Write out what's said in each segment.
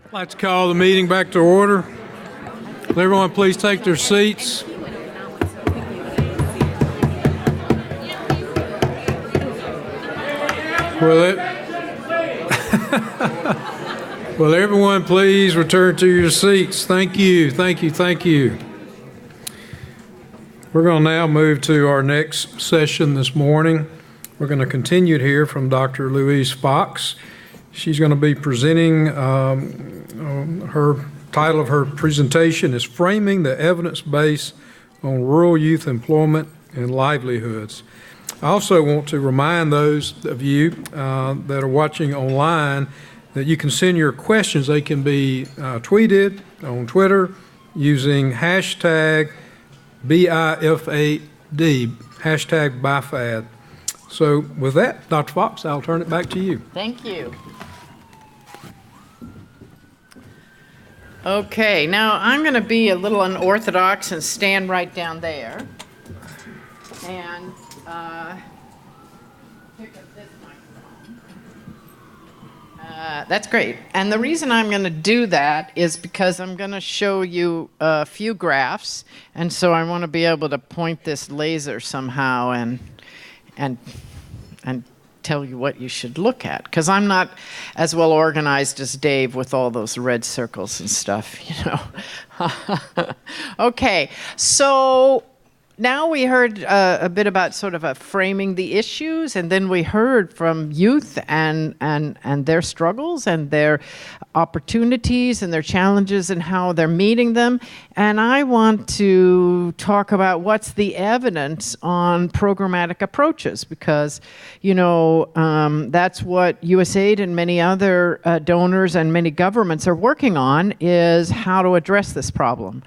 I'd like to call the meeting back to order. Will everyone please take their seats? Will everyone please return to your seats? Thank you, thank you, thank you. We're going to now move to our next session this morning. We're going to continue to hear from Dr. Louise Fox. She's going to be presenting, her title of her presentation is Framing the Evidence Base on Rural Youth Employment and Livelihoods. I also want to remind those of you that are watching online that you can send your questions. They can be tweeted on Twitter using hashtag BIFAD, hashtag BIFAD. So with that, Dr. Fox, I'll turn it back to you. Thank you. Okay, now I'm going to be a little unorthodox and stand right down there and pick up this microphone. That's great. And the reason I'm going to do that is because I'm going to show you a few graphs, and so I want to be able to point this laser somehow and tell you what you should look at, because I'm not as well organized as Dave with all those red circles and stuff, you know. Okay, so now we heard a bit about sort of framing the issues, and then we heard from youth and their struggles and their opportunities and their challenges and how they're meeting them. And I want to talk about what's the evidence on programmatic approaches, because, you know, that's what USAID and many other donors and many governments are working on, is how to address this problem.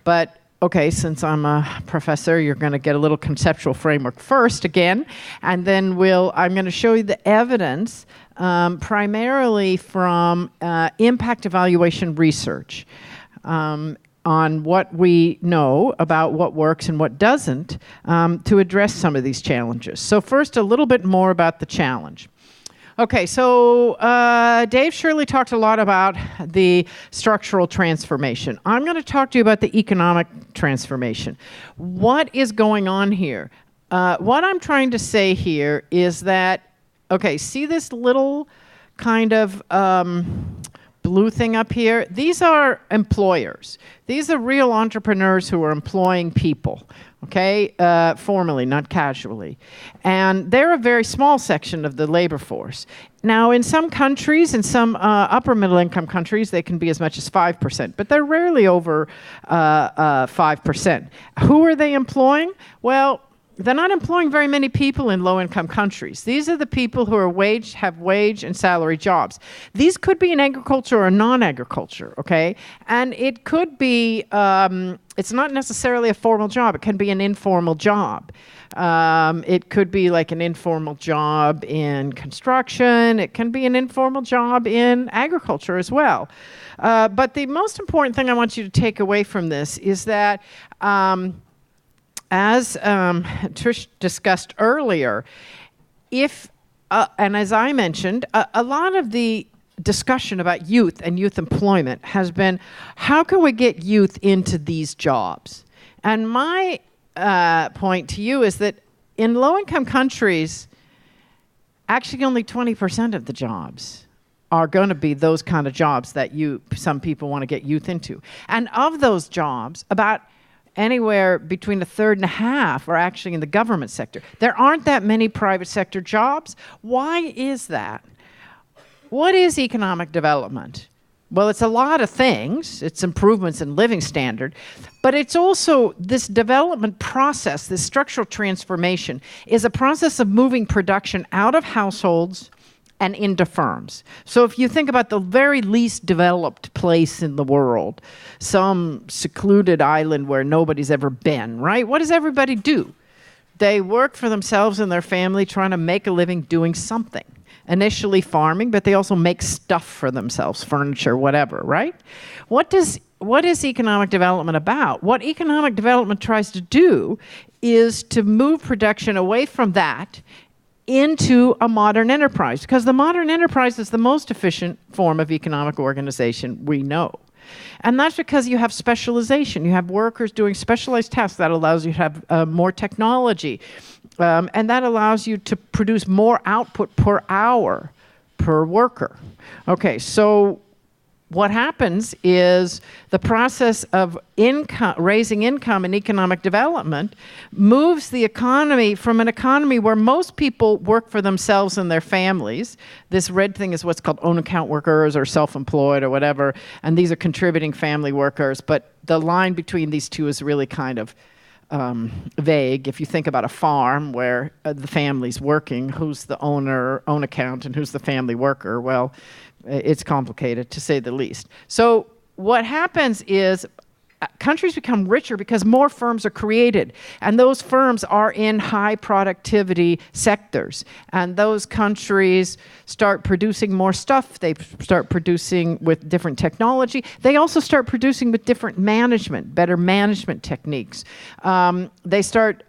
But okay, since I'm a professor, you're going to get a little conceptual framework first again, and then I'm going to show you the evidence primarily from impact evaluation research on what we know about what works and what doesn't to address some of these challenges. So first, a little bit more about the challenge. Okay, so Dave Shirley talked a lot about the structural transformation. I'm going to talk to you about the economic transformation. What is going on here? What I'm trying to say here is that, okay, see this little kind of blue thing up here? These are employers. These are real entrepreneurs who are employing people. Okay, formally, not casually. And they're a very small section of the labor force. Now, in some countries, in some upper middle income countries, they can be as much as 5%, but they're rarely over 5%. Who are they employing? Well, they're not employing very many people in low-income countries. These are the people who have wage and salary jobs. These could be in agriculture or non-agriculture, okay? And it could be, it's not necessarily a formal job. It can be an informal job. It could be like an informal job in construction. It can be an informal job in agriculture as well. But the most important thing I want you to take away from this is that as Trish discussed earlier, and as I mentioned, a lot of the discussion about youth and youth employment has been, how can we get youth into these jobs? And my point to you is that in low-income countries, actually only 20% of the jobs are going to be those kind of jobs that some people want to get youth into. And of those jobs, about anywhere between a third and a half are actually in the government sector. There aren't that many private sector jobs. Why is that? What is economic development? Well, it's a lot of things. It's improvements in living standard, but it's also this development process, this structural transformation is a process of moving production out of households and into firms. So if you think about the very least developed place in the world, some secluded island where nobody's ever been, right? What does everybody do? They work for themselves and their family trying to make a living doing something. Initially farming, but they also make stuff for themselves, furniture, whatever, right? What is economic development about? What economic development tries to do is to move production away from that into a modern enterprise, because the modern enterprise is the most efficient form of economic organization we know. And that's because you have specialization. You have workers doing specialized tasks. That allows you to have more technology. And that allows you to produce more output per hour per worker. Okay, so what happens is the process of raising income and economic development moves the economy from an economy where most people work for themselves and their families. This red thing is what's called own account workers or self-employed or whatever, and these are contributing family workers, but the line between these two is really kind of vague. If you think about a farm where the family's working, who's the owner, own account, and who's the family worker? Well, it's complicated, to say the least. So what happens is countries become richer because more firms are created, and those firms are in high productivity sectors, and those countries start producing more stuff. They start producing with different technology. They also start producing with different management, better management techniques. They start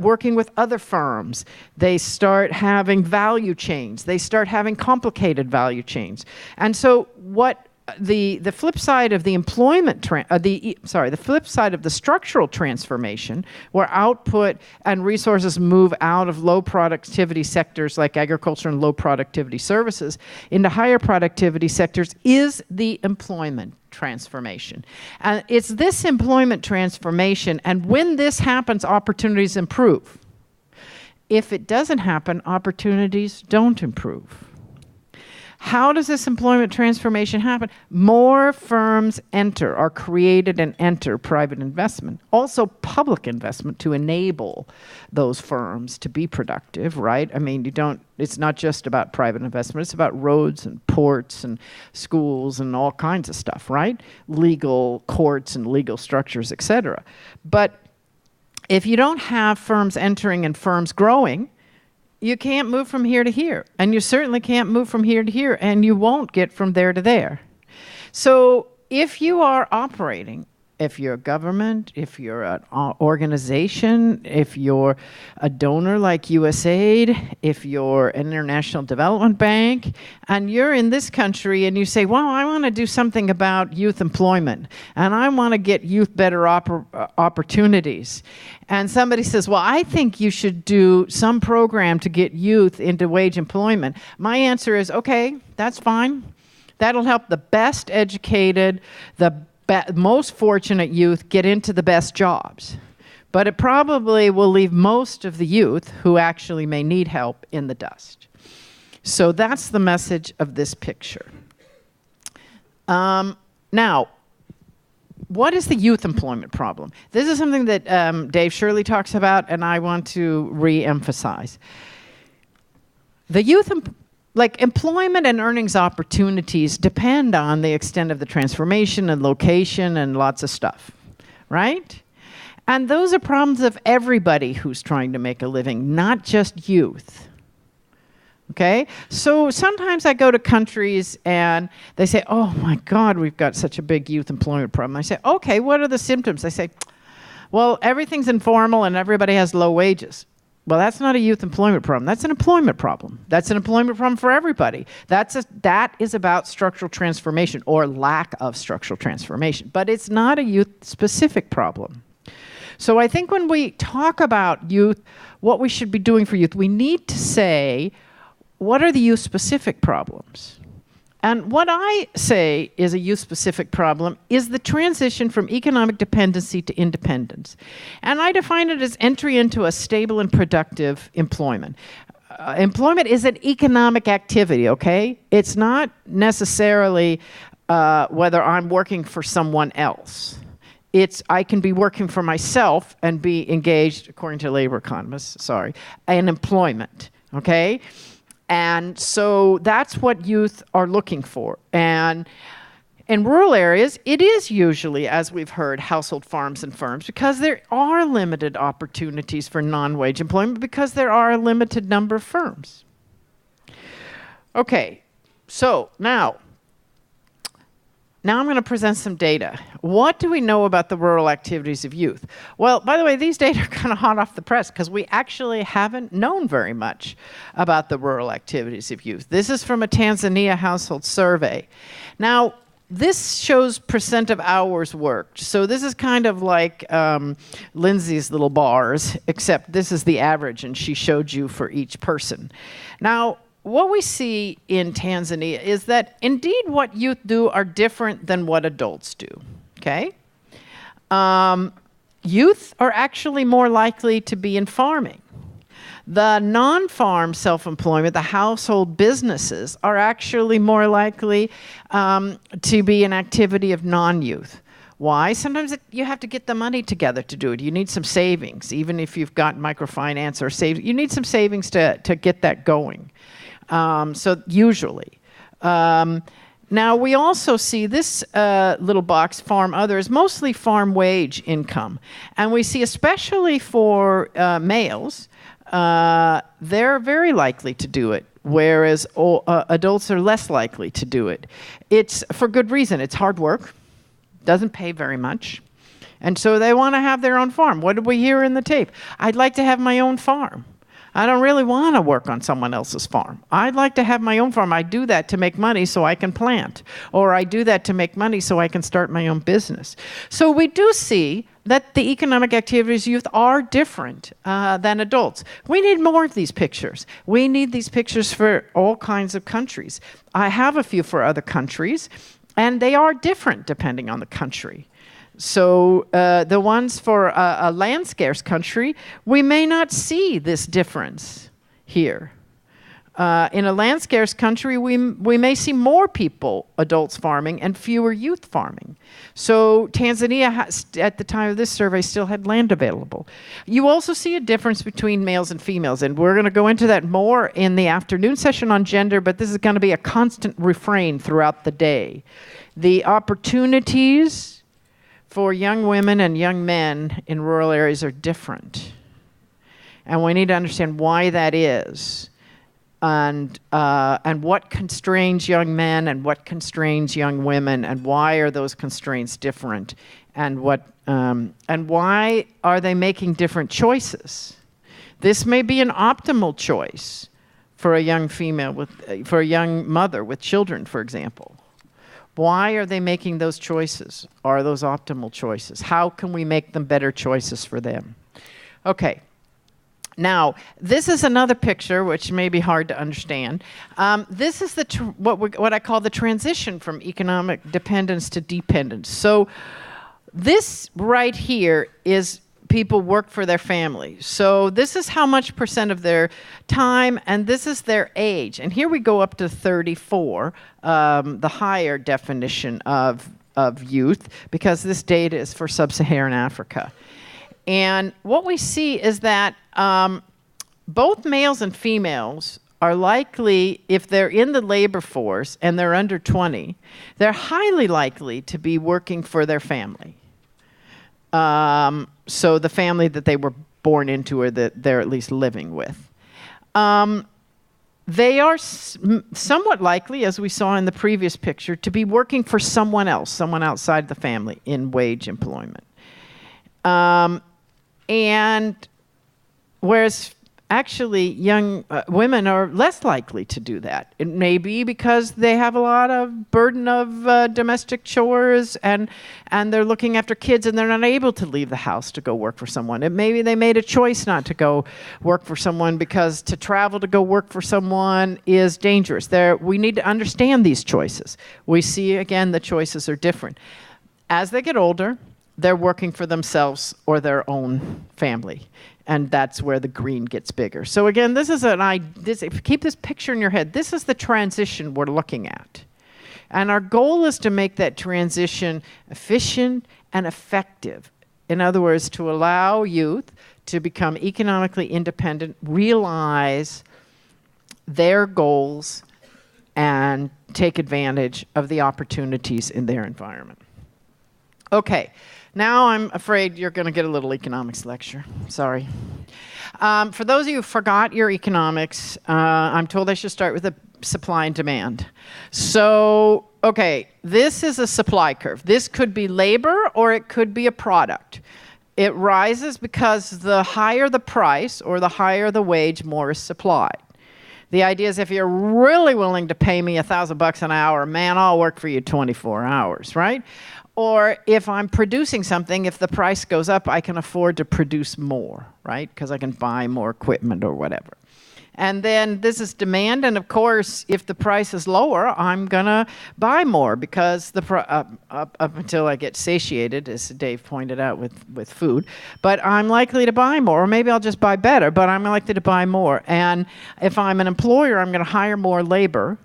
working with other firms. They start having value chains. They start having complicated value chains. And so what the flip side of the the flip side of the structural transformation, where output and resources move out of low productivity sectors like agriculture and low productivity services into higher productivity sectors, is the employment transformation. And it's this employment transformation, and when this happens, opportunities improve. If it doesn't happen, opportunities don't improve. How does this employment transformation happen? More firms are created and enter private investment. Also public investment to enable those firms to be productive, right? I mean, it's not just about private investment, it's about roads and ports and schools and all kinds of stuff, right? Legal courts and legal structures, et cetera. But if you don't have firms entering and firms growing, you can't move from here to here, and you certainly can't move from here to here, and you won't get from there to there. So if you are operating, if you're a government, if you're an organization, if you're a donor like USAID, if you're an international development bank, and you're in this country and you say, well, I want to do something about youth employment, and I want to get youth better opportunities. And somebody says, well, I think you should do some program to get youth into wage employment. My answer is, okay, that's fine. That'll help the best educated, the most fortunate youth get into the best jobs. But it probably will leave most of the youth who actually may need help in the dust. So that's the message of this picture. Now, what is the youth employment problem? This is something that Dave Shirley talks about, and I want to re-emphasize. The employment and earnings opportunities depend on the extent of the transformation and location and lots of stuff, right? And those are problems of everybody who's trying to make a living, not just youth. Okay? So sometimes I go to countries and they say, oh my God, we've got such a big youth employment problem. I say, okay, what are the symptoms? They say, well, everything's informal and everybody has low wages. Well, that's not a youth employment problem. That's an employment problem. That's an employment problem for everybody. That is about structural transformation or lack of structural transformation. But it's not a youth-specific problem. So I think when we talk about youth, what we should be doing for youth, we need to say, what are the youth-specific problems? And what I say is a youth-specific problem is the transition from economic dependency to independence. And I define it as entry into a stable and productive employment. Employment is an economic activity, okay? It's not necessarily whether I'm working for someone else. I can be working for myself and be engaged, according to labor economists, in employment, okay? And so that's what youth are looking for. And in rural areas, it is usually, as we've heard, household farms and firms, because there are limited opportunities for non-wage employment because there are a limited number of firms. Okay, so now, now I'm going to present some data. What do we know about the rural activities of youth? Well, by the way, these data are kind of hot off the press because we actually haven't known very much about the rural activities of youth. This is from a Tanzania household survey. Now, this shows percent of hours worked. So this is kind of like Lindsay's little bars, except this is the average, and she showed you for each person. Now, what we see in Tanzania is that indeed what youth do are different than what adults do, okay? Youth are actually more likely to be in farming. The non-farm self-employment, the household businesses, are actually more likely to be an activity of non-youth. Why? Sometimes you have to get the money together to do it. You need some savings, even if you've got microfinance or savings. You need some savings to get that going. So usually. Now, we also see this little box, farm other, is mostly farm wage income. And we see, especially for males, they're very likely to do it, whereas adults are less likely to do it. It's for good reason. It's hard work, doesn't pay very much, and so they want to have their own farm. What did we hear in the tape? I'd like to have my own farm. I don't really want to work on someone else's farm. I'd like to have my own farm. I do that to make money so I can plant, or I do that to make money so I can start my own business. So we do see that the economic activities of youth are different than adults. We need more of these pictures. We need these pictures for all kinds of countries. I have a few for other countries, and they are different depending on the country. So the ones for a land-scarce country, we may not see this difference here. In a land-scarce country, we may see more people, adults farming, and fewer youth farming. So Tanzania, at the time of this survey, still had land available. You also see a difference between males and females, and we're going to go into that more in the afternoon session on gender, but this is going to be a constant refrain throughout the day. The opportunities for young women and young men in rural areas are different. And we need to understand why that is, and what constrains young men and what constrains young women, and why are those constraints different, and why are they making different choices. This may be an optimal choice for a young female for a young mother with children, for example. Why are they making those choices? Are those optimal choices? How can we make them better choices for them? Okay. Now, this is another picture which may be hard to understand. This is what I call the transition from economic dependence to dependence. So this right here is people work for their family. So this is how much percent of their time, and this is their age. And here we go up to 34, the higher definition of youth, because this data is for sub-Saharan Africa. And what we see is that both males and females are likely, if they're in the labor force and they're under 20, they're highly likely to be working for their family. So the family that they were born into or that they're at least living with. They are somewhat likely, as we saw in the previous picture, to be working for someone else, someone outside the family in wage employment. And whereas actually young women are less likely to do that. It may be because they have a lot of burden of domestic chores and they're looking after kids and they're not able to leave the house to go work for someone. Maybe they made a choice not to go work for someone because to travel to go work for someone is dangerous. We need to understand these choices. We see, again, the choices are different. As they get older, they're working for themselves or their own family. And that's where the green gets bigger. So again, this is keep this picture in your head. This is the transition we're looking at. And our goal is to make that transition efficient and effective. In other words, to allow youth to become economically independent, realize their goals, and take advantage of the opportunities in their environment. Okay. Now I'm afraid you're going to get a little economics lecture. Sorry. For those of you who forgot your economics, I'm told I should start with supply and demand. So, okay, this is a supply curve. This could be labor or it could be a product. It rises because the higher the price or the higher the wage, more is supplied. The idea is if you're really willing to pay me $1,000 an hour, man, I'll work for you 24 hours, right? Or if I'm producing something, if the price goes up, I can afford to produce more, right? Because I can buy more equipment or whatever. And then this is demand, and of course, if the price is lower, I'm gonna buy more because up until I get satiated, as Dave pointed out with food. But I'm likely to buy more, or maybe I'll just buy better, but I'm likely to buy more. And if I'm an employer, I'm gonna hire more labor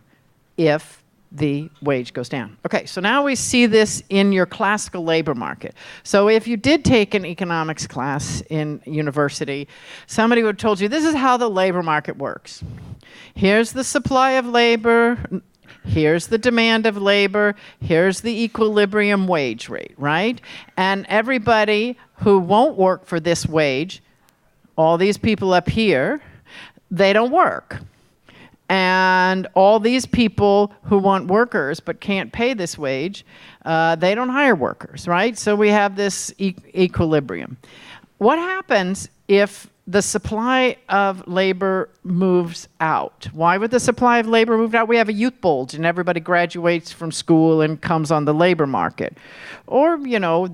if the wage goes down. Okay, so now we see this in your classical labor market. So if you did take an economics class in university, somebody would have told you this is how the labor market works. Here's the supply of labor, here's the demand of labor, here's the equilibrium wage rate, right? And everybody who won't work for this wage, all these people up here, they don't work. And all these people who want workers but can't pay this wage, they don't hire workers, right? So we have this equilibrium. What happens if the supply of labor moves out? Why would the supply of labor move out? We have a youth bulge and everybody graduates from school and comes on the labor market. Or, you know,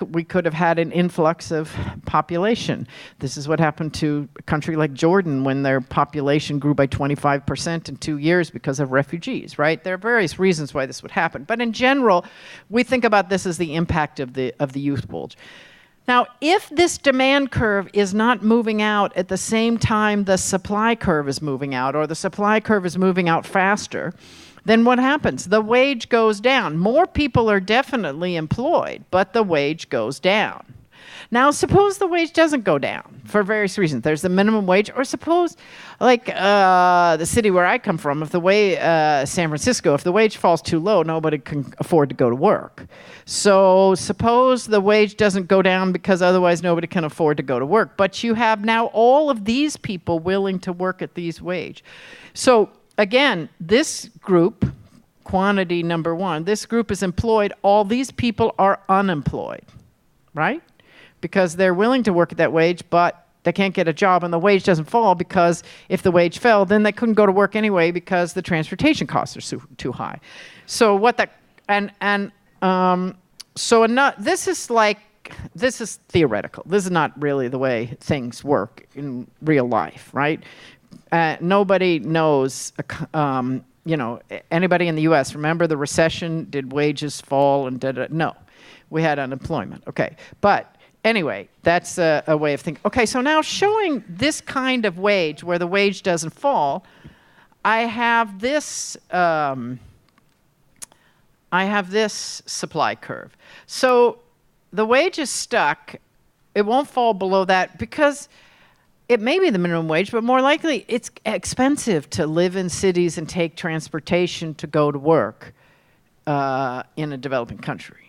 we could have had an influx of population. This is what happened to a country like Jordan when their population grew by 25% in 2 years because of refugees, right? There are various reasons why this would happen. But in general, we think about this as the impact of the youth bulge. Now, if this demand curve is not moving out at the same time the supply curve is moving out, or the supply curve is moving out faster, then what happens? The wage goes down. More people are definitely employed, but the wage goes down. Now, suppose the wage doesn't go down for various reasons. There's the minimum wage, or suppose, like the city where I come from, San Francisco, if the wage falls too low, nobody can afford to go to work. So suppose the wage doesn't go down because otherwise nobody can afford to go to work. But you have now all of these people willing to work at these wage. So again, this group, quantity number one, this group is employed. All these people are unemployed, right? Because they're willing to work at that wage, but they can't get a job, and the wage doesn't fall because if the wage fell, then they couldn't go to work anyway because the transportation costs are too high. So this is theoretical. This is not really the way things work in real life, right? Nobody knows, anybody in the U.S., remember the recession? Did wages fall and did it? No, we had unemployment. Okay, but anyway, that's a way of thinking. Okay, so now showing this kind of wage where the wage doesn't fall, I have this supply curve. So the wage is stuck. It won't fall below that because it may be the minimum wage, but more likely it's expensive to live in cities and take transportation to go to work in a developing country.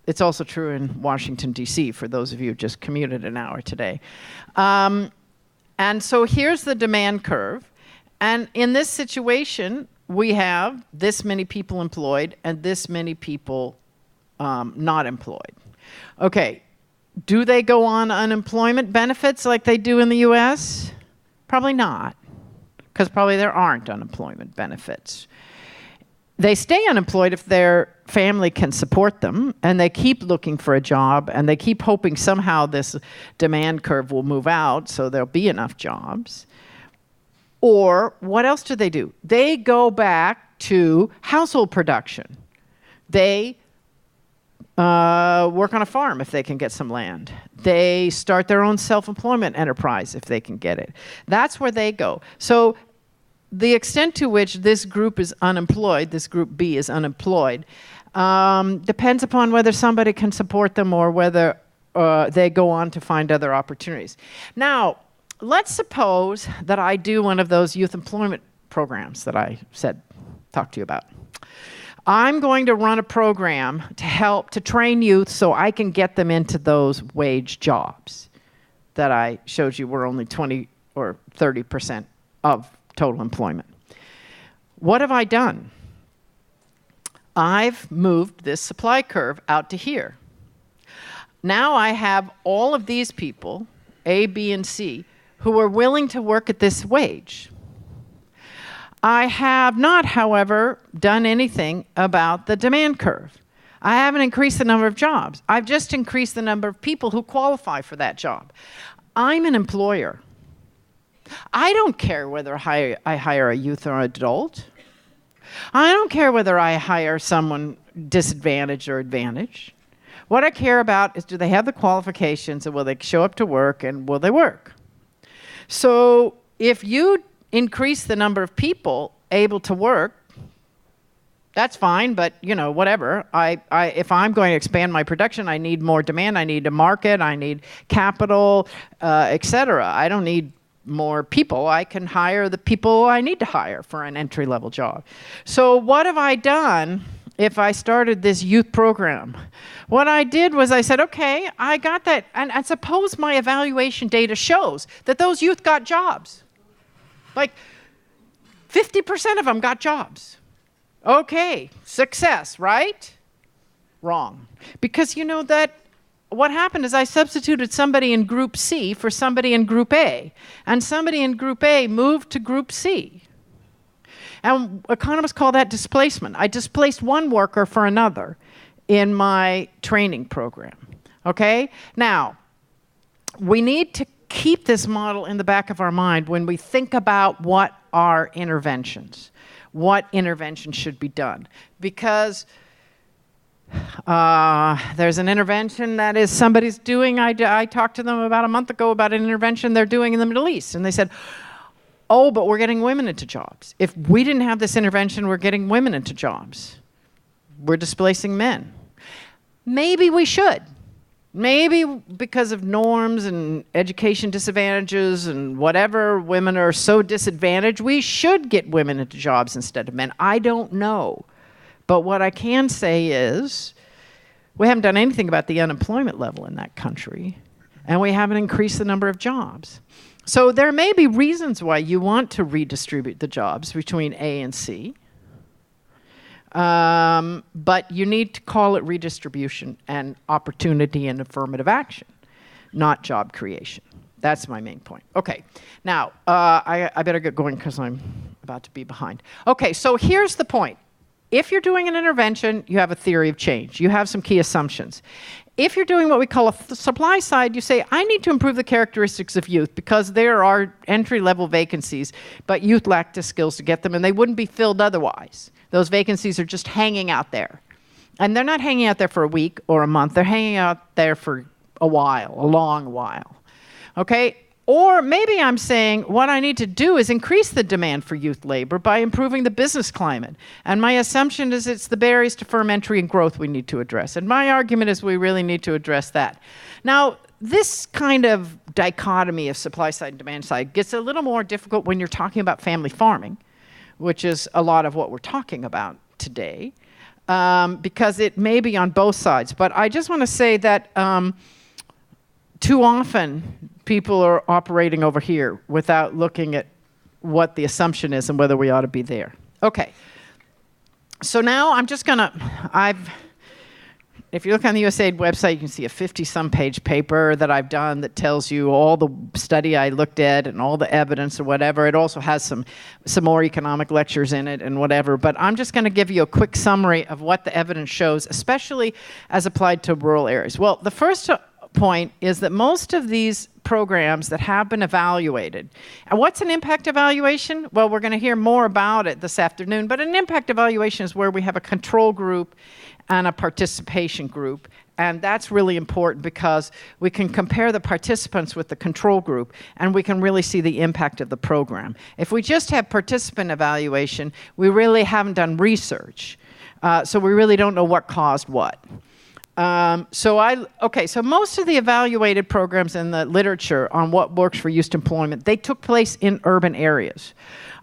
It's also true in Washington, D.C., for those of you who just commuted an hour today. And so here's the demand curve. And in this situation, we have this many people employed and this many people not employed. Okay, do they go on unemployment benefits like they do in the U.S.? Probably not, because probably there aren't unemployment benefits. They stay unemployed if their family can support them, and they keep looking for a job, and they keep hoping somehow this demand curve will move out so there'll be enough jobs. Or what else do? They go back to household production. They work on a farm if they can get some land. They start their own self-employment enterprise if they can get it. That's where they go. So the extent to which this group is unemployed, this group B is unemployed, depends upon whether somebody can support them or whether they go on to find other opportunities. Now, let's suppose that I do one of those youth employment programs that I talked to you about. I'm going to run a program to help to train youth so I can get them into those wage jobs that I showed you were only 20 or 30% of total employment. What have I done? I've moved this supply curve out to here. Now I have all of these people, A, B, and C, who are willing to work at this wage. I have not, however, done anything about the demand curve. I haven't increased the number of jobs. I've just increased the number of people who qualify for that job. I'm an employer. I don't care whether I hire a youth or adult. I don't care whether I hire someone disadvantaged or advantaged. What I care about is, do they have the qualifications, and will they show up to work, and will they work? So if you increase the number of people able to work, that's fine, but whatever. If I'm going to expand my production, I need more demand, I need a market, I need capital, etc. I don't need more people. I can hire the people I need to hire for an entry-level job. So what have I done if I started this youth program? What I did was I said, okay, I got that, and suppose my evaluation data shows that those youth got jobs. Like 50% of them got jobs. Okay, success, right? Wrong. Because that what happened is I substituted somebody in Group C for somebody in Group A, and somebody in Group A moved to Group C. And economists call that displacement. I displaced one worker for another in my training program. Okay? Now, we need to keep this model in the back of our mind when we think about what are interventions, what intervention should be done. Because there's an intervention that is somebody's doing. I talked to them about a month ago about an intervention they're doing in the Middle East. And they said, oh, but we're getting women into jobs. If we didn't have this intervention, we're getting women into jobs. We're displacing men. Maybe we should. Maybe because of norms and education disadvantages and whatever, women are so disadvantaged, we should get women into jobs instead of men. I don't know. But what I can say is we haven't done anything about the unemployment level in that country, and we haven't increased the number of jobs. So there may be reasons why you want to redistribute the jobs between A and C, but you need to call it redistribution and opportunity and affirmative action, not job creation. That's my main point. Okay, now I better get going because I'm about to be behind. Okay, so here's the point. If you're doing an intervention, you have a theory of change. You have some key assumptions. If you're doing what we call a supply side, you say, I need to improve the characteristics of youth because there are entry-level vacancies, but youth lack the skills to get them, and they wouldn't be filled otherwise. Those vacancies are just hanging out there. And they're not hanging out there for a week or a month. They're hanging out there for a while, a long while. Okay? Or maybe I'm saying what I need to do is increase the demand for youth labor by improving the business climate. And my assumption is it's the barriers to firm entry and growth we need to address. And my argument is we really need to address that. Now, this kind of dichotomy of supply side and demand side gets a little more difficult when you're talking about family farming, which is a lot of what we're talking about today, because it may be on both sides. But I just want to say that too often people are operating over here without looking at what the assumption is and whether we ought to be there. Okay. So now I'm just going to, if you look on the USAID website, you can see a 50-some page paper that I've done that tells you all the study I looked at and all the evidence or whatever. It also has some more economic lectures in it and whatever. But I'm just going to give you a quick summary of what the evidence shows, especially as applied to rural areas. Well, the first point is that most of these programs that have been evaluated, and what's an impact evaluation? Well, we're going to hear more about it this afternoon, but an impact evaluation is where we have a control group and a participation group, and that's really important because we can compare the participants with the control group and we can really see the impact of the program. If we just have participant evaluation, we really haven't done research, so we really don't know what caused what. So most of the evaluated programs in the literature on what works for youth employment, they took place in urban areas.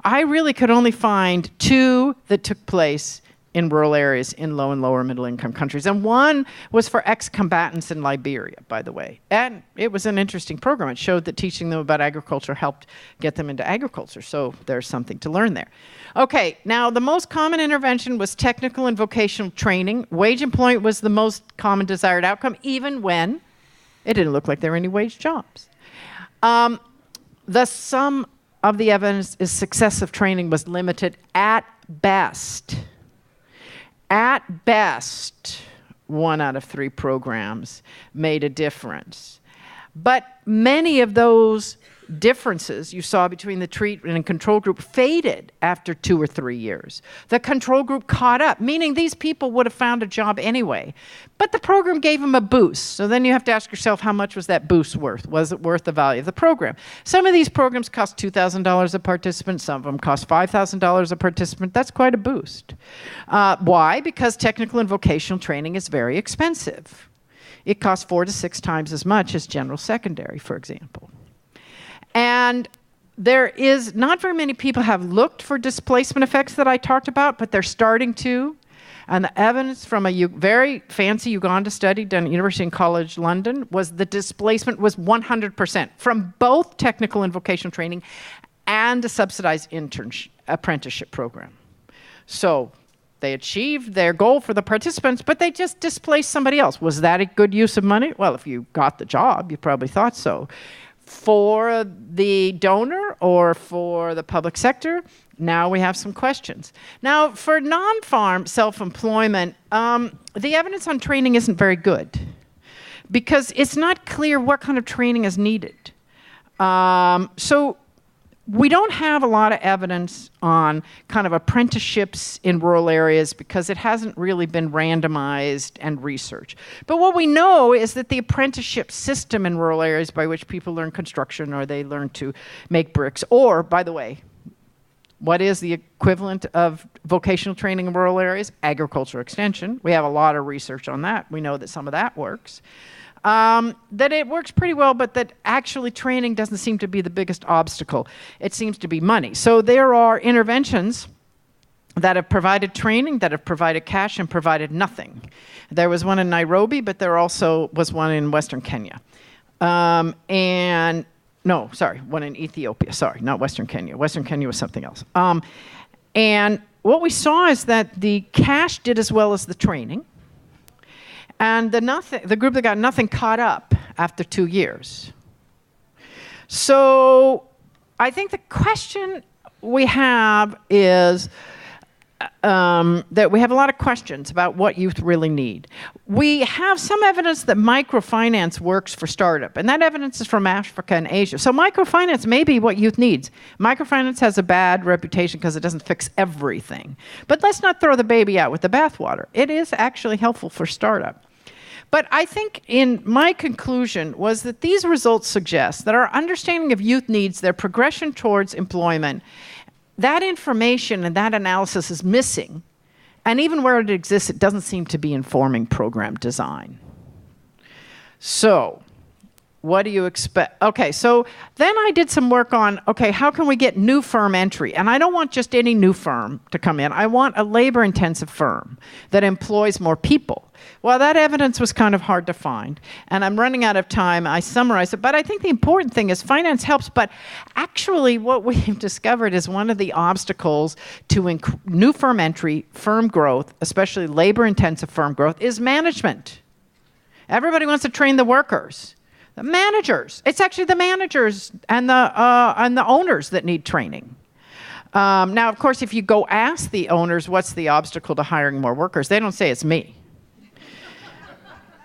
I really could only find 2 that took place in rural areas in low and lower middle income countries. And one was for ex-combatants in Liberia, by the way. And it was an interesting program. It showed that teaching them about agriculture helped get them into agriculture. So there's something to learn there. Okay, now the most common intervention was technical and vocational training. Wage employment was the most common desired outcome, even when it didn't look like there were any wage jobs. The sum of the evidence is successive training was limited at best. At best, 1 out of 3 programs made a difference. But many of those differences you saw between the treatment and control group faded after 2 or 3 years. The control group caught up, meaning these people would have found a job anyway. But the program gave them a boost. So then you have to ask yourself, how much was that boost worth? Was it worth the value of the program? Some of these programs cost $2,000 a participant. Some of them cost $5,000 a participant. That's quite a boost. Why? Because technical and vocational training is very expensive. It costs 4 to 6 times as much as general secondary, for example. And there is not very many people have looked for displacement effects that I talked about, but they're starting to. And the evidence from a very fancy Uganda study done at University College London was the displacement was 100% from both technical and vocational training and the subsidized apprenticeship program. So they achieved their goal for the participants, but they just displaced somebody else. Was that a good use of money? Well, if you got the job, you probably thought so. For the donor or for the public sector, now we have some questions. Now, for non-farm self-employment, the evidence on training isn't very good because it's not clear what kind of training is needed. So we don't have a lot of evidence on kind of apprenticeships in rural areas because it hasn't really been randomized and researched. But what we know is that the apprenticeship system in rural areas by which people learn construction or they learn to make bricks, or, by the way, what is the equivalent of vocational training in rural areas? Agricultural extension. We have a lot of research on that. We know that some of that works. That it works pretty well, but that actually training doesn't seem to be the biggest obstacle. It seems to be money. So there are interventions that have provided training, that have provided cash, and provided nothing. There was one in Nairobi, but there also was one in Western Kenya. One in Ethiopia. Sorry, not Western Kenya. Western Kenya was something else. And what we saw is that the cash did as well as the training. And the group that got nothing caught up after 2 years. So I think the question we have is that we have a lot of questions about what youth really need. We have some evidence that microfinance works for startup, and that evidence is from Africa and Asia. So microfinance may be what youth needs. Microfinance has a bad reputation because it doesn't fix everything. But let's not throw the baby out with the bathwater. It is actually helpful for startup. But I think in my conclusion was that these results suggest that our understanding of youth needs, their progression towards employment, that information and that analysis is missing. And even where it exists, it doesn't seem to be informing program design. So what do you expect? Okay, so then I did some work on, okay, how can we get new firm entry? And I don't want just any new firm to come in. I want a labor-intensive firm that employs more people. Well, that evidence was kind of hard to find, and I'm running out of time. I summarized it, but I think the important thing is finance helps, but actually what we've discovered is one of the obstacles to new firm entry, firm growth, especially labor-intensive firm growth, is management. Everybody wants to train the workers. The managers. It's actually the managers and the owners that need training. Now, of course, if you go ask the owners what's the obstacle to hiring more workers, they don't say it's me.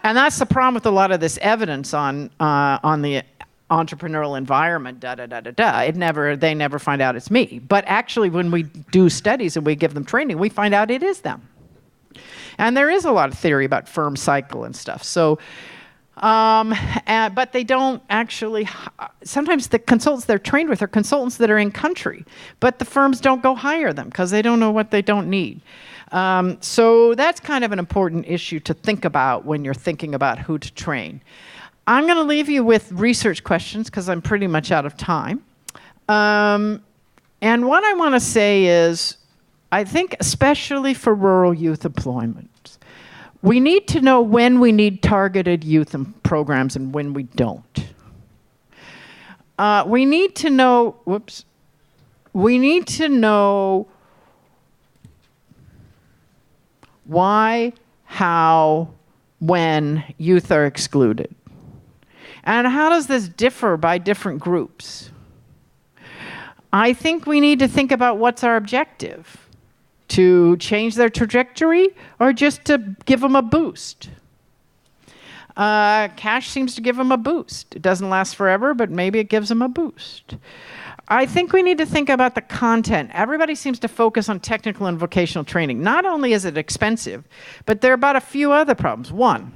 And that's the problem with a lot of this evidence on the entrepreneurial environment, They never find out it's me. But actually, when we do studies and we give them training, we find out it is them. And there is a lot of theory about firm cycle and stuff. So, but they don't actually, sometimes the consultants they're trained with are consultants that are in country, but the firms don't go hire them because they don't know what they don't need. So that's kind of an important issue to think about when you're thinking about who to train. I'm going to leave you with research questions because I'm pretty much out of time. And what I want to say is I think especially for rural youth employment, we need to know when we need targeted youth programs and when we don't. We need to know, why, how, when youth are excluded. And how does this differ by different groups? I think we need to think about what's our objective. To change their trajectory or just to give them a boost? Cash seems to give them a boost. It doesn't last forever, but maybe it gives them a boost. I think we need to think about the content. Everybody seems to focus on technical and vocational training. Not only is it expensive, but there are about a few other problems. One,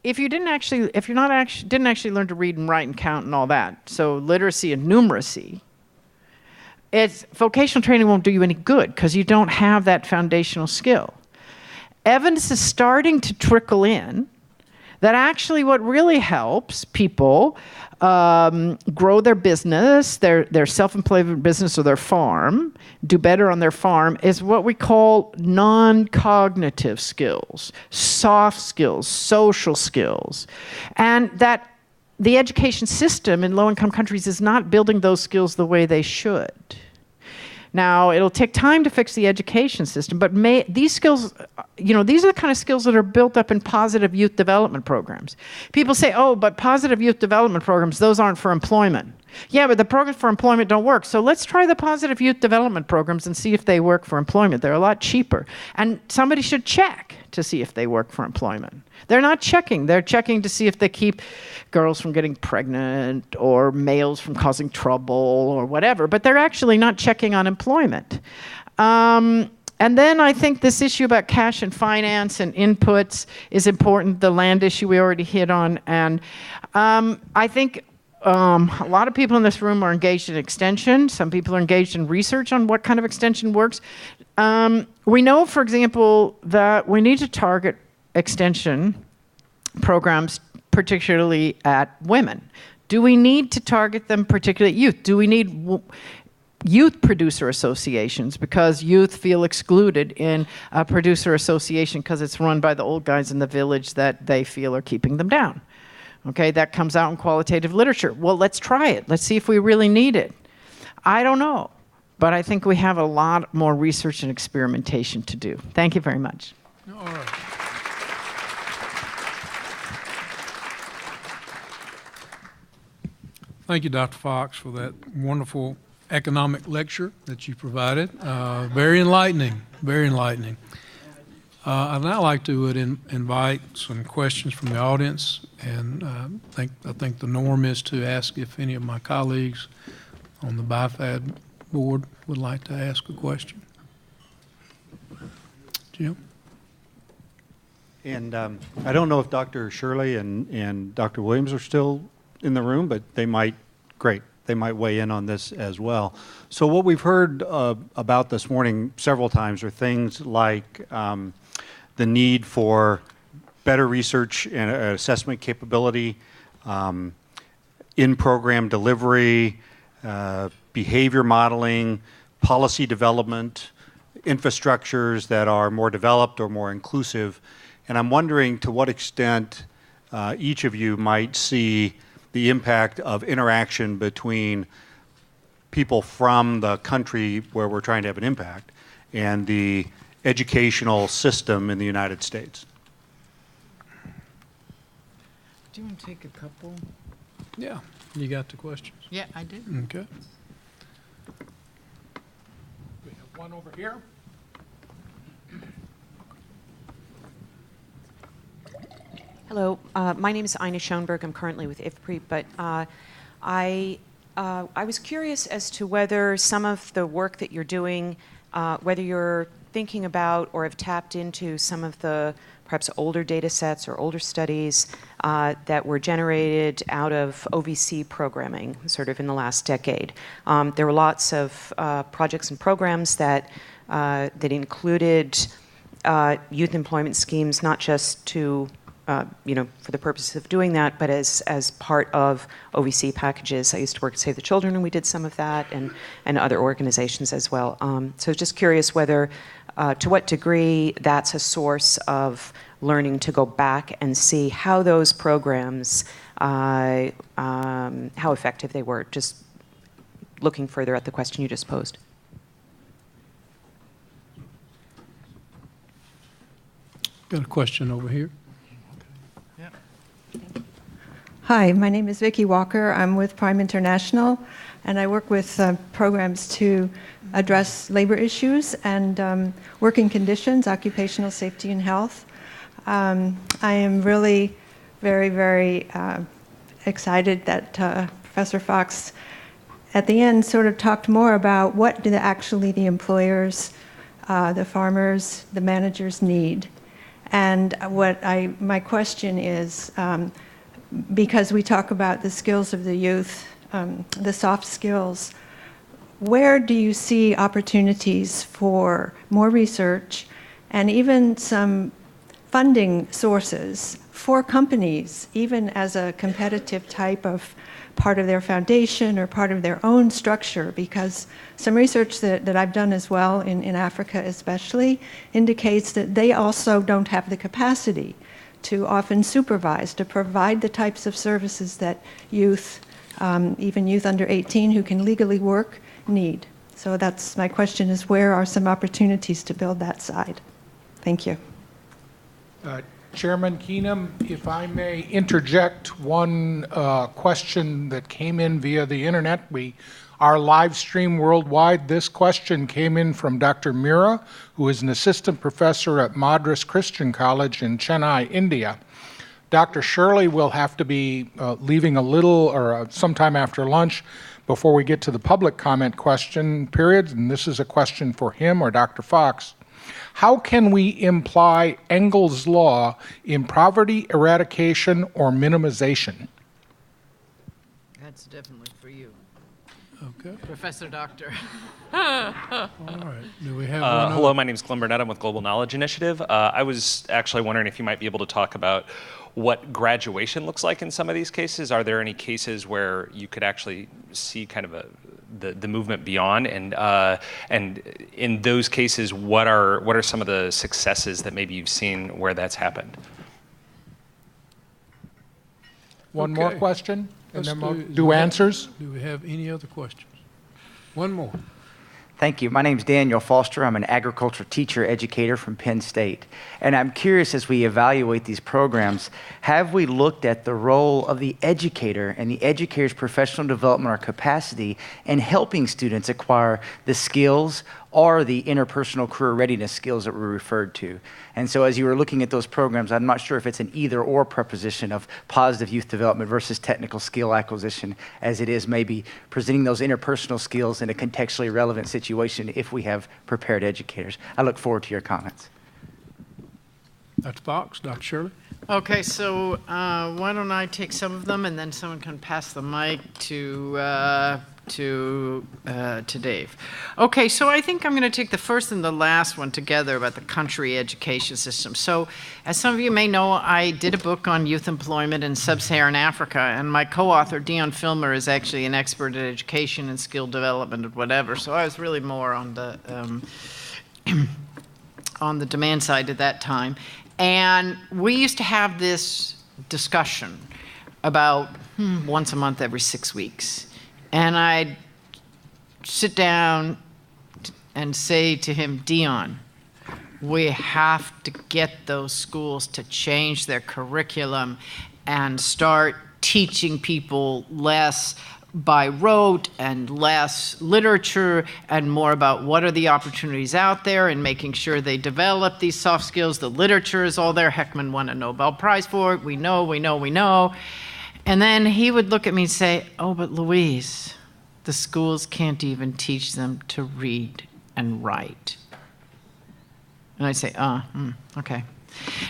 if you didn't actually learn to read and write and count and all that, so literacy and numeracy, vocational training won't do you any good because you don't have that foundational skill. Evidence is starting to trickle in that actually what really helps people grow their business, their self-employment business or their farm, do better on their farm, is what we call non-cognitive skills, soft skills, social skills. And that the education system in low-income countries is not building those skills the way they should. Now, it'll take time to fix the education system, but these skills, these are the kind of skills that are built up in positive youth development programs. People say, oh, but positive youth development programs, those aren't for employment. Yeah, but the programs for employment don't work. So let's try the positive youth development programs and see if they work for employment. They're a lot cheaper. And somebody should check to see if they work for employment. They're not checking. They're checking to see if they keep girls from getting pregnant or males from causing trouble or whatever. But they're actually not checking on employment. And then I think this issue about cash and finance and inputs is important. The land issue we already hit on. And I think a lot of people in this room are engaged in extension. Some people are engaged in research on what kind of extension works. We know, for example, that we need to target extension programs particularly at women. Do we need to target them particularly at youth? Do we need youth producer associations because youth feel excluded in a producer association because it's run by the old guys in the village that they feel are keeping them down? Okay, that comes out in qualitative literature. Well, let's try it. Let's see if we really need it. I don't know, but I think we have a lot more research and experimentation to do. Thank you very much. All right. Thank you, Dr. Fox, for that wonderful economic lecture that you provided. Very enlightening, very enlightening. I'd now like to invite some questions from the audience, and I think the norm is to ask if any of my colleagues on the BIFAD board would like to ask a question. Jim? And I don't know if Dr. Shirley and Dr. Williams are still in the room, but they might weigh in on this as well. So what we've heard about this morning several times are things like the need for better research and assessment capability, in-program delivery, behavior modeling, policy development, infrastructures that are more developed or more inclusive. And I'm wondering to what extent each of you might see the impact of interaction between people from the country where we're trying to have an impact and the educational system in the United States. Do you want to take a couple? Yeah, you got the questions? Yeah, I did. Okay. We have one over here. Hello, my name is Ina Schoenberg. I'm currently with IFPRI, but I was curious as to whether some of the work that you're doing, whether you're thinking about or have tapped into some of the perhaps older data sets or older studies that were generated out of OVC programming sort of in the last decade. There were lots of projects and programs that included youth employment schemes, not just to for the purpose of doing that, but as part of OVC packages. I used to work at Save the Children, and we did some of that, and other organizations as well. So just curious whether, to what degree that's a source of learning to go back and see how those programs, how effective they were, just looking further at the question you just posed. Got a question over here. Hi, my name is Vicki Walker. I'm with Prime International, and I work with programs to address labor issues and working conditions, occupational safety and health. I am really very, very excited that Professor Fox at the end sort of talked more about what do actually the employers, the farmers, the managers need. And my question is, because we talk about the skills of the youth, the soft skills, where do you see opportunities for more research and even some funding sources for companies, even as a competitive type of part of their foundation or part of their own structure? Because some research that I've done as well in Africa especially indicates that they also don't have the capacity to often supervise, to provide the types of services that youth, even youth under 18 who can legally work, need. So that's my question, is where are some opportunities to build that side? Thank you. Chairman Keenum, if I may interject one question that came in via the internet. We are live stream worldwide. This question came in from Dr. Mira, who is an assistant professor at Madras Christian College in Chennai, India. Dr. Shirley will have to be leaving a little or sometime after lunch before we get to the public comment question period, and this is a question for him or Dr. Fox. How can we imply Engel's law in poverty eradication or minimization? That's definitely for you, Okay. Professor Doctor. All right. Do we have one? Hello, my name is Glenn Burnett. I'm with Global Knowledge Initiative. I was actually wondering if you might be able to talk about what graduation looks like in some of these cases. Are there any cases where you could actually see kind of the movement beyond, and in those cases, what are some of the successes that maybe you've seen where that's happened? One Okay. more question, and Let's then we'll do answers. Do we have any other questions? One more. Thank you. My name is Daniel Foster. I'm an agriculture teacher educator from Penn State. And I'm curious, as we evaluate these programs, have we looked at the role of the educator and the educator's professional development or capacity in helping students acquire the skills or the interpersonal career readiness skills that were referred to? And so as you were looking at those programs, I'm not sure if it's an either or preposition of positive youth development versus technical skill acquisition, as it is maybe presenting those interpersonal skills in a contextually relevant situation if we have prepared educators. I look forward to your comments. Dr. Fox, Dr. Shirley? Okay, so why don't I take some of them, and then someone can pass the mic to Dave. Okay, so I think I'm going to take the first and the last one together about the country education system. So, as some of you may know, I did a book on youth employment in sub-Saharan Africa, and my co-author, Dion Filmer, is actually an expert at education and skill development and whatever, so I was really more on the on the demand side at that time. And we used to have this discussion about once a month, every 6 weeks. And I'd sit down and say to him, Dion, we have to get those schools to change their curriculum and start teaching people less by rote and less literature and more about what are the opportunities out there and making sure they develop these soft skills. The literature is all there. Heckman won a Nobel Prize for it. We know. And then he would look at me and say, oh, but Louise, the schools can't even teach them to read and write. And I'd say, okay.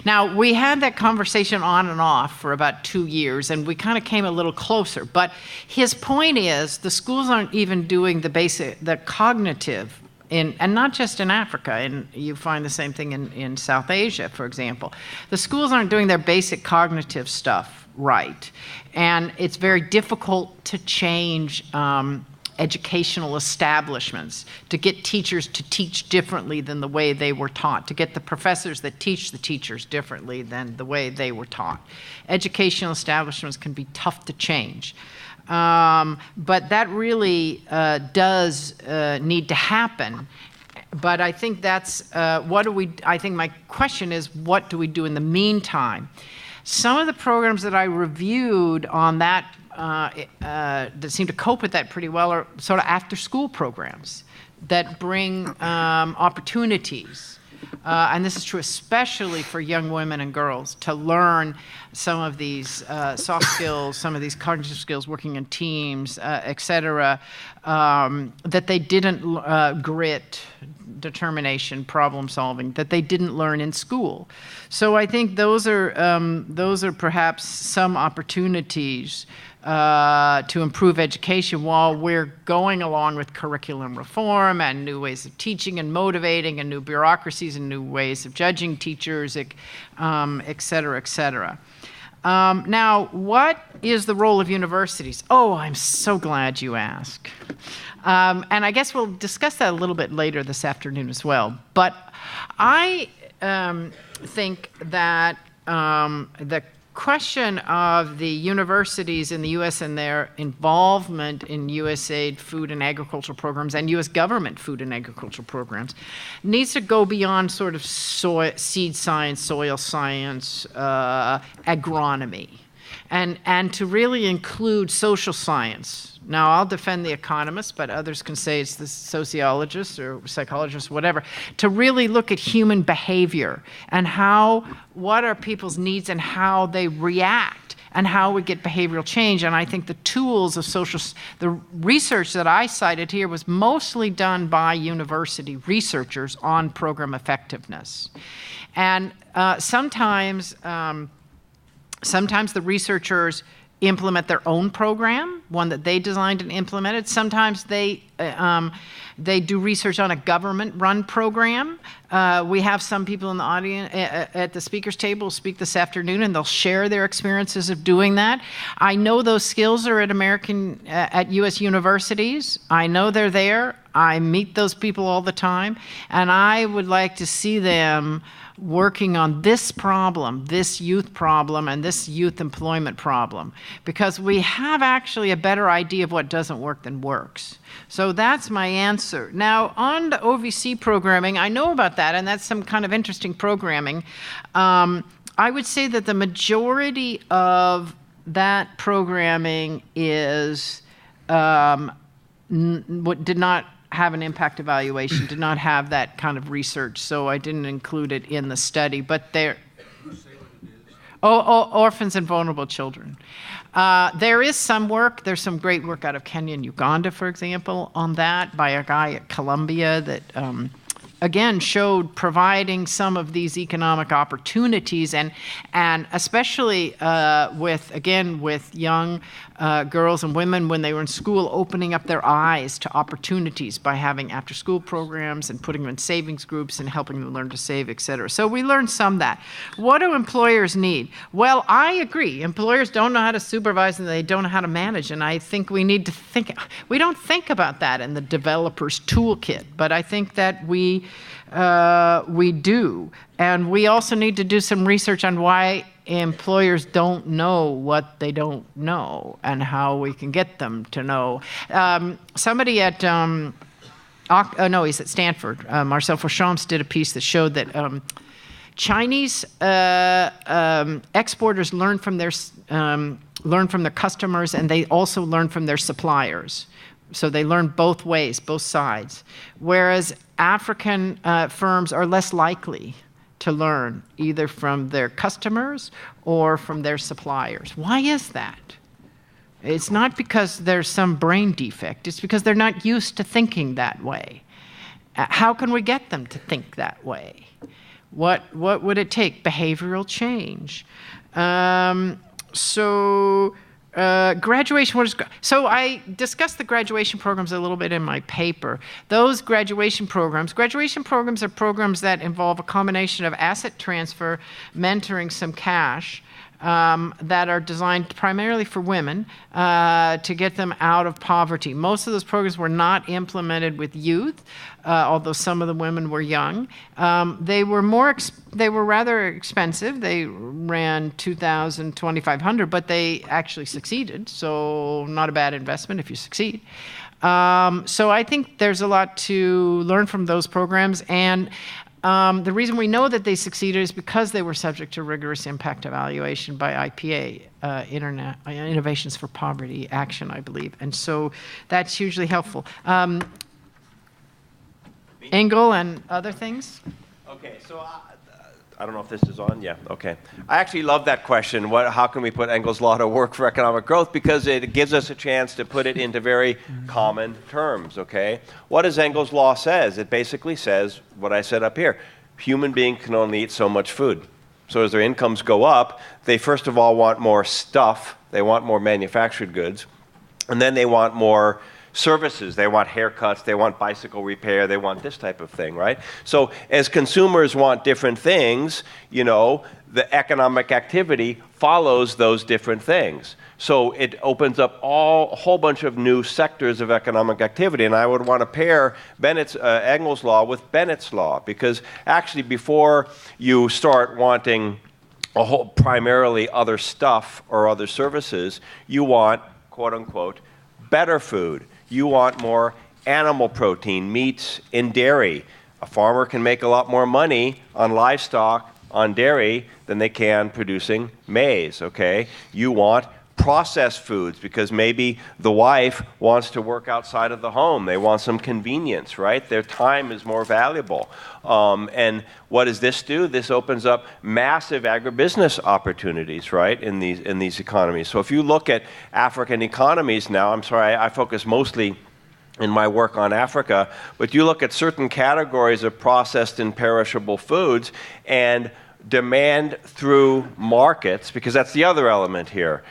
Now, we had that conversation on and off for about 2 years, and we kind of came a little closer. But his point is the schools aren't even doing the cognitive and not just in Africa, and you find the same thing in South Asia, for example. The schools aren't doing their basic cognitive stuff right, and it's very difficult to change educational establishments, to get teachers to teach differently than the way they were taught, to get the professors that teach the teachers differently than the way they were taught. Educational establishments can be tough to change. But that really does need to happen. But I think that's, I think my question is, what do we do in the meantime? Some of the programs that I reviewed on that that seem to cope with that pretty well are sort of after-school programs that bring opportunities. And this is true especially for young women and girls to learn some of these soft skills, some of these cognitive skills, working in teams, et cetera, that they didn't, grit, determination, problem solving, that they didn't learn in school. So I think those are perhaps some opportunities to improve education while we're going along with curriculum reform and new ways of teaching and motivating and new bureaucracies and new ways of judging teachers, et cetera, et cetera. Now, what is the role of universities? Oh, I'm so glad you asked. And I guess we'll discuss that a little bit later this afternoon as well. But I think that the question of the universities in the U.S. and their involvement in USAID food and agricultural programs and U.S. government food and agricultural programs needs to go beyond sort of seed science, soil science, agronomy, and to really include social science. Now, I'll defend the economists, but others can say it's the sociologists or psychologists, whatever, to really look at human behavior and what are people's needs and how they react and how we get behavioral change. And I think the tools of the research that I cited here was mostly done by university researchers on program effectiveness. And sometimes the researchers implement their own program, one that they designed and implemented. Sometimes they do research on a government-run program. We have some people in the audience at the speakers table speak this afternoon, and they'll share their experiences of doing that. I know those skills are at U.S. universities. I know they're there. I meet those people all the time, and I would like to see them working on this problem, this youth problem, and this youth employment problem, because we have actually a better idea of what doesn't work than works. So that's my answer. Now, on the OVC programming, I know about that, and that's some kind of interesting programming. I would say that the majority of that programming is did not have an impact evaluation, did not have that kind of research, so I didn't include it in the study. But there, orphans and vulnerable children. There is some work. There's some great work out of Kenya and Uganda, for example, on that by a guy at Columbia that, again, showed providing some of these economic opportunities, and especially with young girls and women when they were in school, opening up their eyes to opportunities by having after-school programs and putting them in savings groups and helping them learn to save, et cetera. So we learned some of that. What do employers need? Well, I agree. Employers don't know how to supervise and they don't know how to manage, and I think we need to think. We don't think about that in the developer's toolkit, but I think that we do. And we also need to do some research on why employers don't know what they don't know and how we can get them to know. Somebody at, he's at Stanford, Marcel Fauchamps did a piece that showed that Chinese exporters learn from their customers, and they also learn from their suppliers. So they learn both ways, both sides. Whereas African firms are less likely to learn either from their customers or from their suppliers. Why is that? It's not because there's some brain defect. It's because they're not used to thinking that way. How can we get them to think that way? What would it take? Behavioral change. graduation, so I discussed the graduation programs a little bit in my paper. Those graduation programs are programs that involve a combination of asset transfer, mentoring, some cash, that are designed primarily for women to get them out of poverty. Most of those programs were not implemented with youth, although some of the women were young. They were rather expensive. They ran $2,000, $2,500, but they actually succeeded. So not a bad investment if you succeed. So I think there's a lot to learn from those programs. And the reason we know that they succeeded is because they were subject to rigorous impact evaluation by IPA, Innovations for Poverty Action, I believe. And so that's hugely helpful. Engel and other things? Okay, so I don't know if this is on. Yeah, okay. I actually love that question. How can we put Engel's law to work for economic growth? Because it gives us a chance to put it into very common terms, okay? What does Engel's law says? It basically says what I said up here. Human beings can only eat so much food. So as their incomes go up, they first of all want more stuff. They want more manufactured goods. And then they want more services. They want haircuts, they want bicycle repair, they want this type of thing, right? So as consumers want different things, the economic activity follows those different things. So it opens up a whole bunch of new sectors of economic activity. And I would want to pair Engel's law with Bennett's law, because actually before you start wanting primarily other stuff or other services, you want, quote unquote, better food. You want more animal protein, meats, and dairy. A farmer can make a lot more money on livestock, on dairy, than they can producing maize, okay? You want processed foods because maybe the wife wants to work outside of the home. They want some convenience, right? Their time is more valuable. And what does this do? This opens up massive agribusiness opportunities, right, in these economies. So if you look at African economies now, I'm sorry, I focus mostly in my work on Africa, but you look at certain categories of processed and perishable foods and demand through markets, because that's the other element here.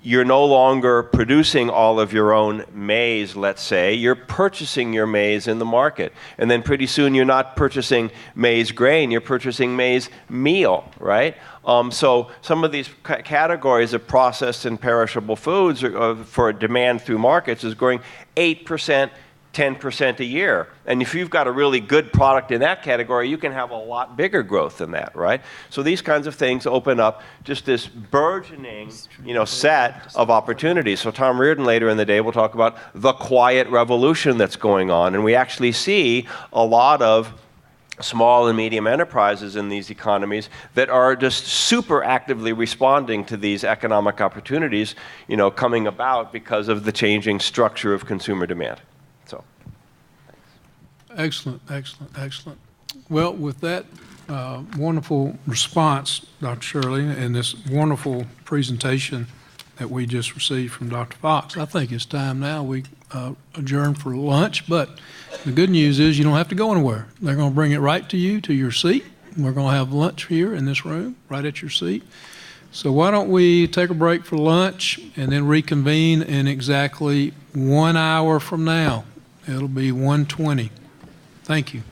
You're no longer producing all of your own maize, let's say. You're purchasing your maize in the market. And then pretty soon you're not purchasing maize grain, you're purchasing maize meal, right? So some of these categories of processed and perishable foods for demand through markets is growing 8%, 10% a year. And if you've got a really good product in that category, you can have a lot bigger growth than that, right? So these kinds of things open up just this burgeoning, set of opportunities. So Tom Reardon later in the day will talk about the quiet revolution that's going on. And we actually see a lot of small and medium enterprises in these economies that are just super actively responding to these economic opportunities, coming about because of the changing structure of consumer demand. Excellent. Well, with that wonderful response, Dr. Shirley, and this wonderful presentation that we just received from Dr. Fox, I think it's time now we adjourn for lunch. But the good news is you don't have to go anywhere. They're going to bring it right to you, to your seat. We're going to have lunch here in this room, right at your seat. So why don't we take a break for lunch and then reconvene in exactly 1 hour from now. It'll be 1:20. Thank you.